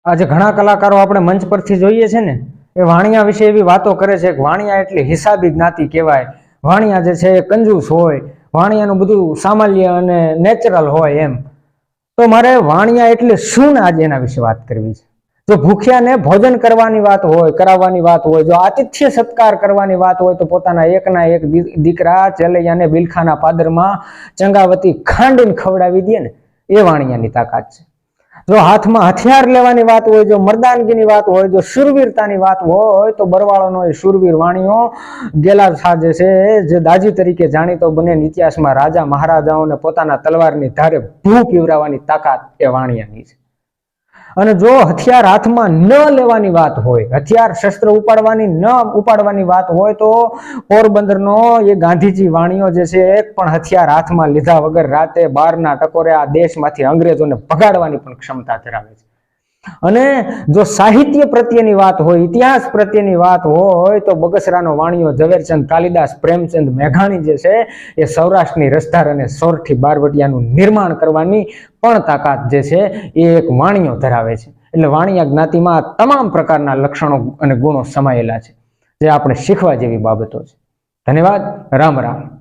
આજે ઘણા કલાકારો આપણે મંચ પરથી જોઈએ છે ને, એ વાણિયા વિશે એવી વાતો કરે છે કે વાણિયા એટલે હિસાબી જ્ઞાતિ કહેવાય, વાણિયા જે છે એ કંજૂસ હોય, વાણિયાનું બધું સામાન્ય અને નેચરલ હોય એમ. તો મારે વાણિયા એટલે શું ને આજે એના વિશે વાત કરવી છે. જો ભૂખ્યાને ભોજન કરવાની વાત હોય, કરાવવાની વાત હોય, જો આતિથ્ય સત્કાર કરવાની વાત હોય, તો પોતાના એકના એક દીકરા ચેલૈયાને બિલખાના પાદરમાં ચંગાવતી ખાંડીને ખવડાવી દે ને, એ વાણિયાની તાકાત છે. જો હાથમાં હથિયાર લેવાની વાત હોય, જો મર્દાનગીની વાત હોય, જો શૂરવીરતાની વાત હોય, તો બરવાળાનો એ શૂરવીર વાણિયો ગેલા શાહ જે છે, જે દાજી તરીકે જાણીતો બને ઇતિહાસમાં, રાજા મહારાજાઓને પોતાના તલવારની ધારે ભૂ પીવરાવવાની તાકાત એ વાણિયાની છે. અને જો હથિયાર હાથમાં ન લેવાની વાત હોય, હથિયાર શસ્ત્ર ઉપાડવાની ન ઉપાડવાની વાત હોય, તો પોરબંદરનો એ ગાંધીજી વાણિયો જે છે, એક પણ હથિયાર હાથમાં લીધા વગર રાતે 12ના ટકોરે આ દેશમાંથી અંગ્રેજોને ભગાડવાની પણ ક્ષમતા ધરાવે છે. અને જો સાહિત્ય પ્રત્યેની વાત હોય, ઇતિહાસ પ્રત્યેની વાત હોય, તો બગસરાનો વાણિયો ઝવેરચંદ, કાલિદાસ, પ્રેમચંદ, મેઘાણી જે છે, એ સૌરાષ્ટ્રની રસધાર અને સોરઠી બારવટિયાનું નિર્માણ કરવાની પણ તાકાત જે છે એ એક વાણિયો ધરાવે છે. એટલે વાણિયા જ્ઞાતિમાં તમામ પ્રકારના લક્ષણો અને ગુણો સમાયેલા છે, જે આપણે શીખવા જેવી બાબતો છે. ધન્યવાદ. રામ રામ.